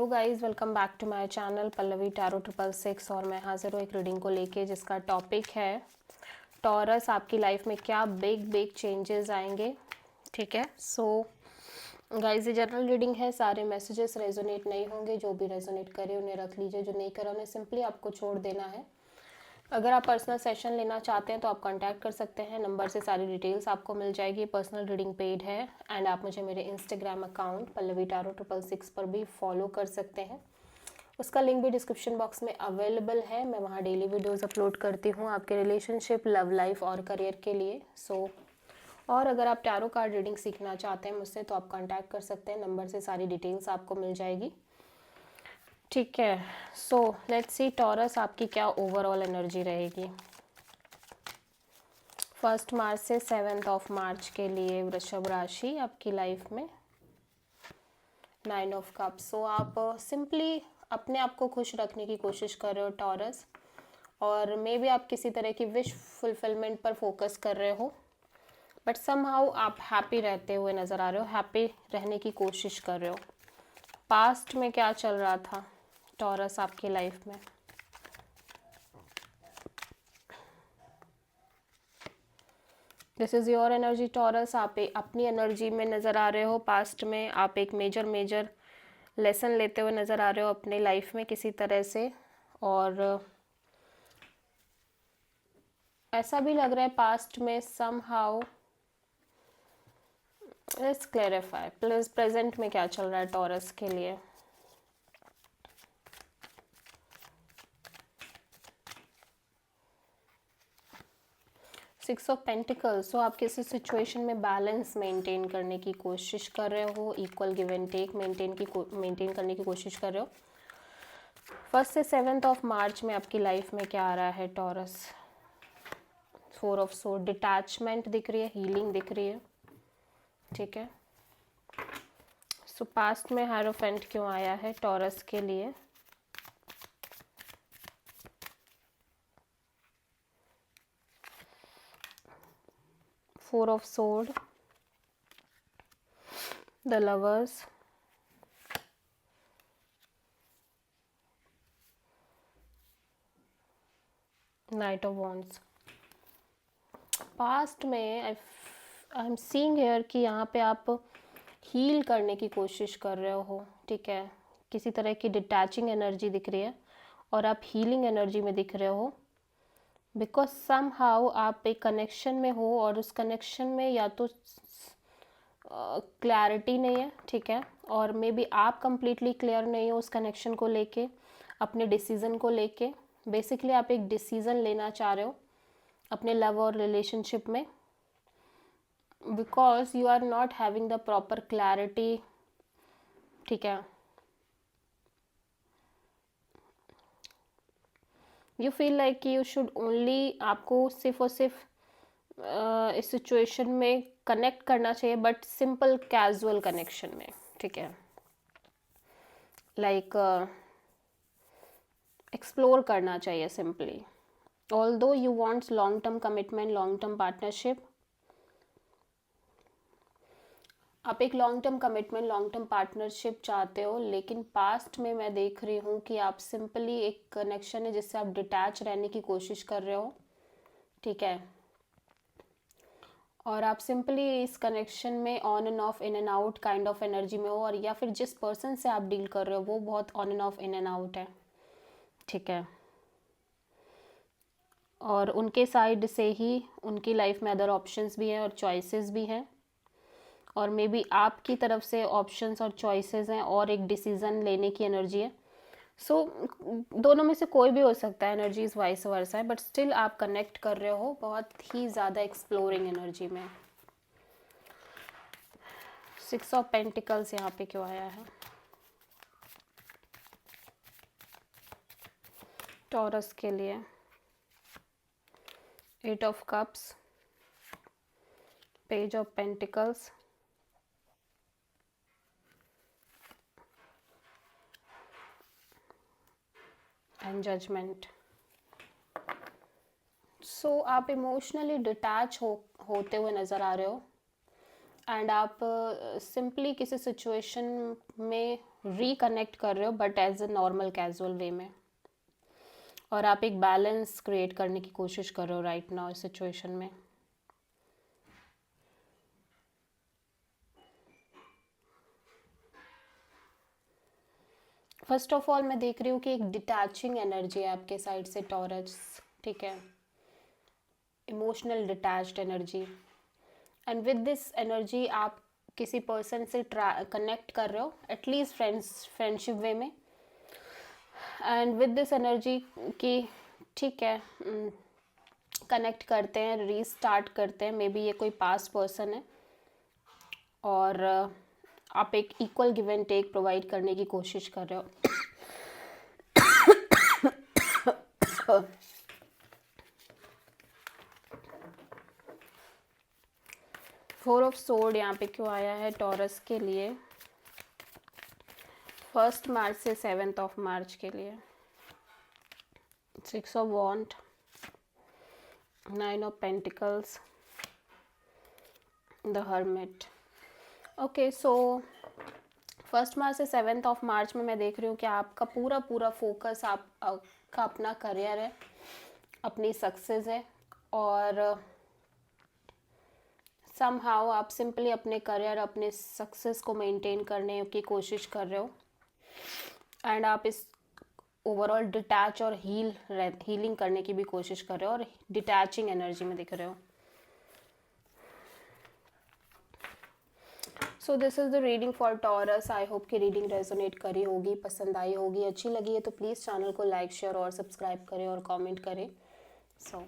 Hello guys, welcome back to my channel Pallavi tarot 666 और मैं हाजिर हूँ एक रीडिंग को लेके जिसका टॉपिक है टॉरस। आपकी लाइफ में क्या बिग चेंजेस आएंगे। ठीक है, सो गाइस ये जनरल रीडिंग है, सारे मैसेजेस रेजोनेट नहीं होंगे। जो भी रेजोनेट करे उन्हें रख लीजिए, जो नहीं करे उन्हें सिंपली आपको छोड़ देना है। अगर आप पर्सनल सेशन लेना चाहते हैं तो आप कांटेक्ट कर सकते हैं, नंबर से सारी डिटेल्स आपको मिल जाएगी। पर्सनल रीडिंग पेड है एंड आप मुझे मेरे इंस्टाग्राम अकाउंट पल्लवी टैरो 666 पर भी फॉलो कर सकते हैं। उसका लिंक भी डिस्क्रिप्शन बॉक्स में अवेलेबल है। मैं वहाँ डेली वीडियोस अपलोड करती हूँ आपके रिलेशनशिप, लव लाइफ और करियर के लिए। और अगर आप टैरो कार्ड रीडिंग सीखना चाहते हैं मुझसे तो आप कांटेक्ट कर सकते हैं, नंबर से सारी डिटेल्स आपको मिल जाएगी। ठीक है, सो लेट्स सी टॉरस आपकी क्या ओवरऑल एनर्जी रहेगी 1 मार्च से 7 मार्च के लिए। वृषभ राशि आपकी लाइफ में 9 ऑफ कप्स। सो आप सिंपली अपने आप को खुश रखने की कोशिश कर रहे हो टॉरस, और मे बी आप किसी तरह की विश फुलफिलमेंट पर फोकस कर रहे हो, बट समहाउ आप हैप्पी रहते हुए नज़र आ रहे हो, हैप्पी रहने की कोशिश कर रहे हो। पास्ट में क्या चल रहा था टॉरस आपकी लाइफ में। This is your energy taurus. आप अपनी एनर्जी में नज़र आ रहे हो। पास्ट में आप एक मेजर लेसन लेते हुए नज़र आ रहे हो अपने लाइफ में किसी तरह से, और ऐसा भी लग रहा है पास्ट में somehow. Let's clarify please, present में क्या चल रहा है टॉरस के लिए। Six of pentacles. सो आप किसी सिचुएशन में बैलेंस मेंटेन करने की कोशिश कर रहे हो, equal give and take maintain करने की कोशिश कर रहे हो। 1 से 7 मार्च में आपकी लाइफ में क्या आ रहा है टॉरस। 4 ऑफ सोर्ड, डिटैचमेंट दिख रही है, हीलिंग दिख रही है। ठीक है, सो पास्ट में हायरोफेंट क्यों आया है टॉरस के लिए। Four of sword, the lovers, night of wands. Past में आई एम सीइंग हियर कि यहाँ पे आप हील करने की कोशिश कर रहे हो। ठीक है, किसी तरह की डिटैचिंग एनर्जी दिख रही है और आप हीलिंग एनर्जी में दिख रहे हो, बिकॉज सम हाउ आप एक कनेक्शन में हो और उस कनेक्शन में या तो क्लैरिटी नहीं है। ठीक है, और मे बी आप कंप्लीटली क्लियर नहीं हो उस कनेक्शन को लेके, अपने डिसीज़न को लेके। बेसिकली आप एक डिसीज़न लेना चाह रहे हो अपने लव और रिलेशनशिप में, because you are not having the proper clarity. ठीक है, यू फील लाइक कि यू शुड ओनली, आपको सिर्फ और सिर्फ इस सिचुएशन में कनेक्ट करना चाहिए, बट सिंपल कैजुअल कनेक्शन में। ठीक है, लाइक एक्सप्लोर करना चाहिए simply. Although you wants long term commitment, long term partnership, आप एक long term commitment, long term partnership चाहते हो, लेकिन पास्ट में मैं देख रही हूँ कि आप सिंपली एक कनेक्शन है जिससे आप डिटैच रहने की कोशिश कर रहे हो। ठीक है, और आप सिंपली इस कनेक्शन में on end of, in and out kind of energy में हो, और या फिर जिस पर्सन से आप डील कर रहे हो वो बहुत on end of, in and out है। ठीक है, और उनके साइड से ही उनकी लाइफ में अदर ऑप्शंस भी हैं और चॉइसेस भी हैं, और मे बी आपकी तरफ से ऑप्शंस और चॉइसेस हैं और एक डिसीज़न लेने की एनर्जी है। सो दोनों में से कोई भी हो सकता है, एनर्जीज वाइस वर्सा है, बट स्टिल आप कनेक्ट कर रहे हो बहुत ही ज़्यादा एक्सप्लोरिंग एनर्जी में। 6 ऑफ पेंटिकल्स यहाँ पे क्यों आया है टॉरस के लिए। 8 of cups, page of pentacles, and judgement. So आप इमोशनली डिटैच होते हुए नज़र आ रहे हो, एंड आप सिंपली किसी सिचुएशन में रिकनेक्ट कर रहे हो but as a normal casual way में, और आप एक बैलेंस क्रिएट करने की कोशिश कर रहे हो राइट नाउ इस सिचुएशन में। फर्स्ट ऑफ ऑल मैं देख रही हूँ कि एक डिटैचिंग एनर्जी है आपके साइड से टॉरस, ठीक है, emotional detached energy. And with this energy आप किसी पर्सन से कनेक्ट कर रहे हो एटलीस्ट फ्रेंडशिप वे में। एंड विद दिस एनर्जी की, ठीक है, कनेक्ट करते हैं, रीस्टार्ट करते हैं, मे बी ये कोई पास्ट पर्सन है और आप एक equal give and take provide करने की कोशिश कर रहे हो। 4 ऑफ सोर्ड यहाँ पे क्यों आया है टॉरस के लिए 1 मार्च से 7 मार्च के लिए? 6 of wands, 9 of pentacles, the hermit. Okay, so 1 March से 7 मार्च में मैं देख रही हूँ कि आपका पूरा फोकस आपका अपना करियर है, अपनी सक्सेस है, और समहाउ आप सिंपली अपने करियर, अपने सक्सेस को मेंटेन करने की कोशिश कर रहे हो। एंड आप इस ओवरऑल डिटैच और हीलिंग करने की भी कोशिश कर रहे हो, और डिटैचिंग एनर्जी में दिख रहे हो। So this is the reading for taurus. I hope कि रीडिंग रेजोनेट करी होगी, पसंद आई होगी, अच्छी लगी है तो प्लीज़ चैनल को लाइक, शेयर और सब्सक्राइब करें और कमेंट करें। सो